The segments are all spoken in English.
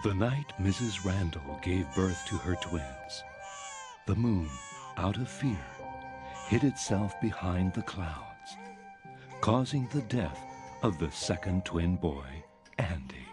The night Mrs. Randall gave birth to her twins, the moon, out of fear, hid itself behind the clouds, causing the death of the second twin boy, Andy.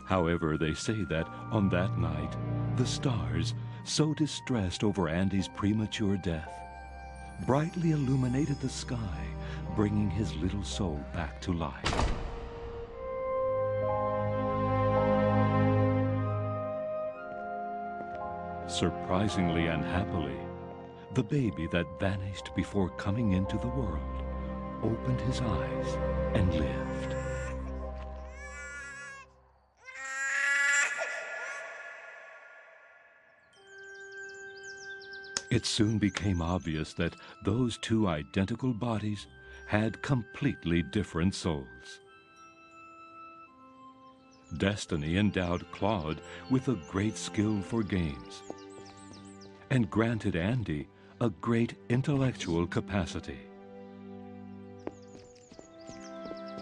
However, they say that on that night, the stars, so distressed over Andy's premature death, brightly illuminated the sky, bringing his little soul back to life. Surprisingly and happily, the baby that vanished before coming into the world opened his eyes and lived. It soon became obvious that those two identical bodies had completely different souls. Destiny endowed Claude with a great skill for games, and granted Andy a great intellectual capacity.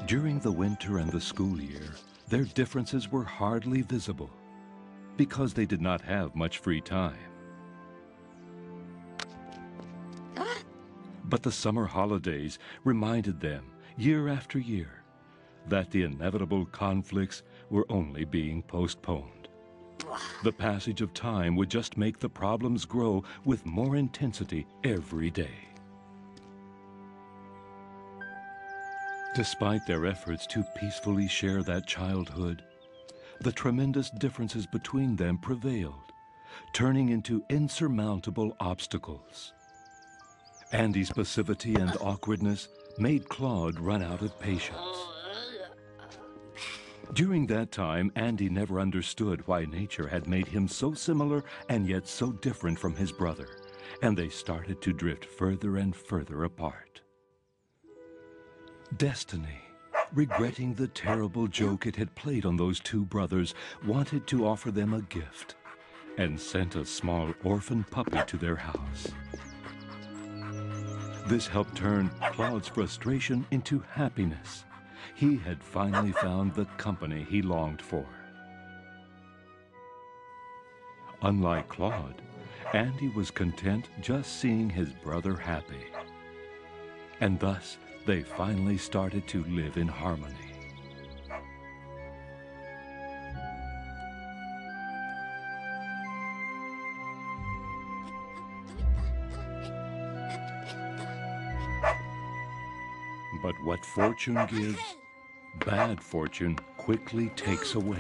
During the winter and the school year, their differences were hardly visible because they did not have much free time. But the summer holidays reminded them, year after year, that the inevitable conflicts were only being postponed. The passage of time would just make the problems grow with more intensity every day. Despite their efforts to peacefully share that childhood, the tremendous differences between them prevailed, turning into insurmountable obstacles. Andy's passivity and awkwardness made Claude run out of patience. During that time, Andy never understood why nature had made him so similar and yet so different from his brother, and they started to drift further and further apart. Destiny, regretting the terrible joke it had played on those two brothers, wanted to offer them a gift and sent a small orphan puppy to their house. This helped turn Claude's frustration into happiness. He had finally found the company he longed for. Unlike Claude, Andy was content just seeing his brother happy. And thus, they finally started to live in harmony. But what fortune gives, bad fortune quickly takes away.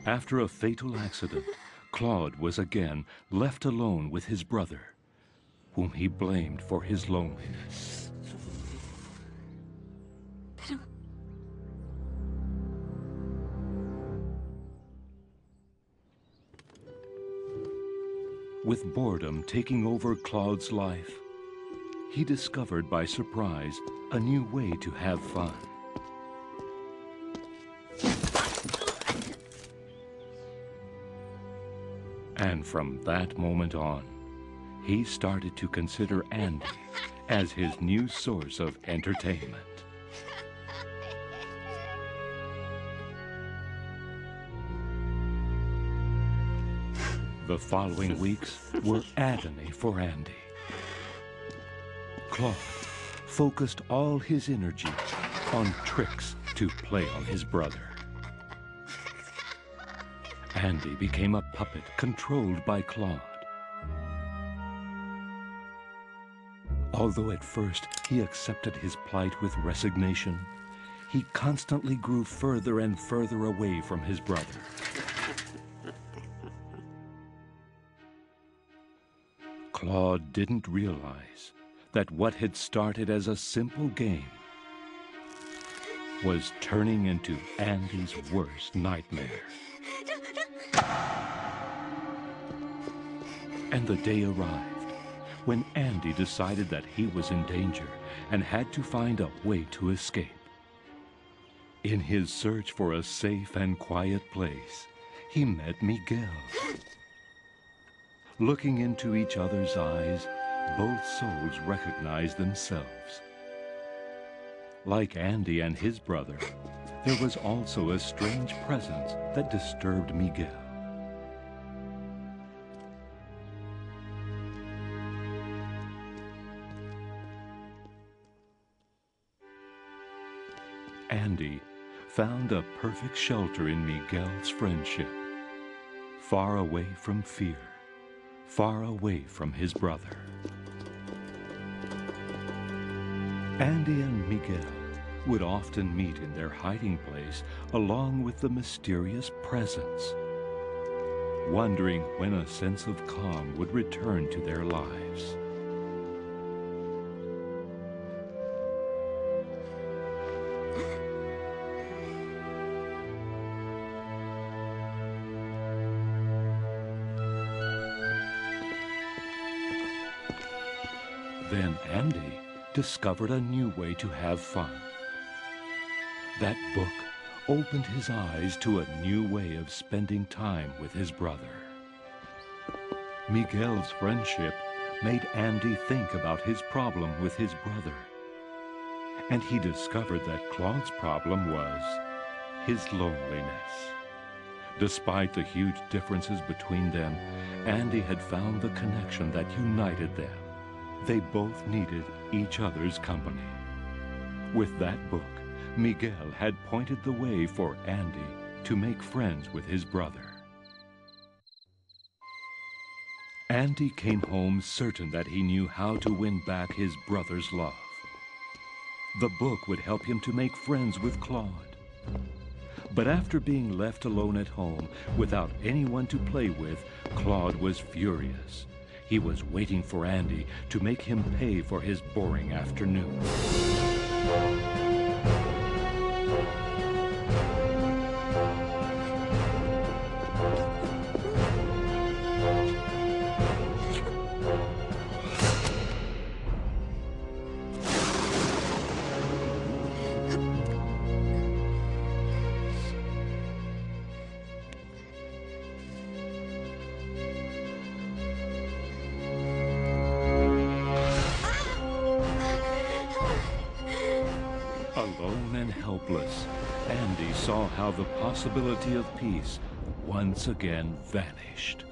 After a fatal accident, Claude was again left alone with his brother, whom he blamed for his loneliness. With boredom taking over Claude's life, he discovered by surprise a new way to have fun. And from that moment on, he started to consider Andy as his new source of entertainment. The following weeks were agony for Andy. Claude focused all his energy on tricks to play on his brother. Andy became a puppet controlled by Claude. Although at first he accepted his plight with resignation, he constantly grew further and further away from his brother. Claude didn't realize that what had started as a simple game was turning into Andy's worst nightmare. And the day arrived when Andy decided that he was in danger and had to find a way to escape. In his search for a safe and quiet place, he met Miguel. Looking into each other's eyes, both souls recognized themselves. Like Andy and his brother, there was also a strange presence that disturbed Miguel. Andy found a perfect shelter in Miguel's friendship, far away from fear, far away from his brother. Andy and Miguel would often meet in their hiding place along with the mysterious presence, wondering when a sense of calm would return to their lives. Then Andy discovered a new way to have fun. That book opened his eyes to a new way of spending time with his brother. Miguel's friendship made Andy think about his problem with his brother. And he discovered that Claude's problem was his loneliness. Despite the huge differences between them, Andy had found the connection that united them. They both needed each other's company. With that book, Miguel had pointed the way for Andy to make friends with his brother. Andy came home certain that he knew how to win back his brother's love. The book would help him to make friends with Claude. But after being left alone at home without anyone to play with, Claude was furious. He was waiting for Andy to make him pay for his boring afternoon. Alone and helpless, Andy saw how the possibility of peace once again vanished.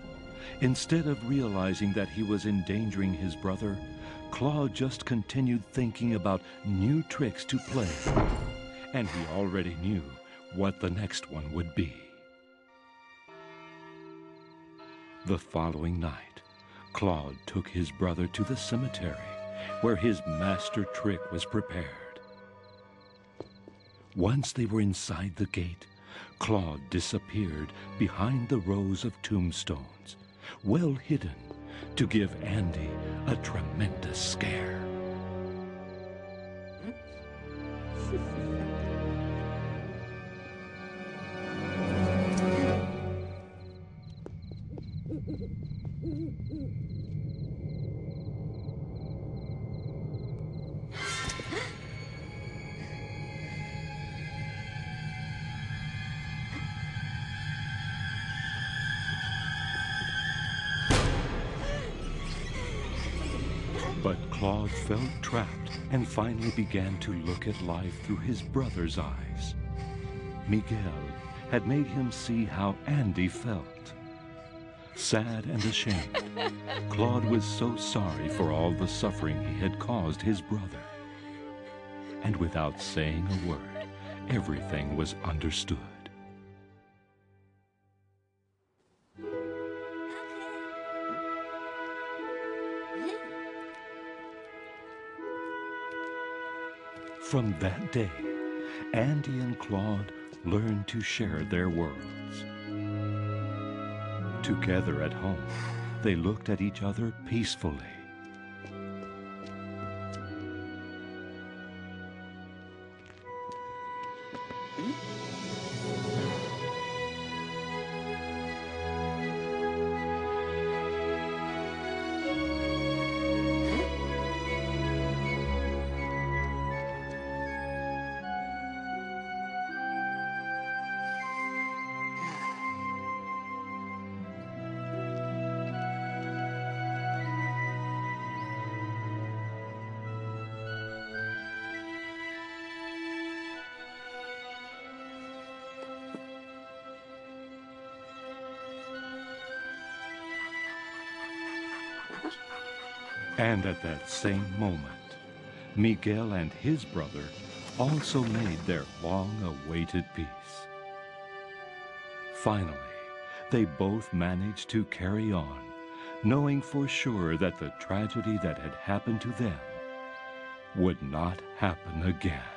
Instead of realizing that he was endangering his brother, Claude just continued thinking about new tricks to play. And he already knew what the next one would be. The following night, Claude took his brother to the cemetery, where his master trick was prepared. Once they were inside the gate, Claude disappeared behind the rows of tombstones, well hidden, to give Andy a tremendous scare. But Claude felt trapped and finally began to look at life through his brother's eyes. Miguel had made him see how Andy felt. Sad and ashamed, Claude was so sorry for all the suffering he had caused his brother. And without saying a word, everything was understood. From that day, Andy and Claude learned to share their worlds. Together at home, they looked at each other peacefully. And at that same moment, Miguel and his brother also made their long-awaited peace. Finally, they both managed to carry on, knowing for sure that the tragedy that had happened to them would not happen again.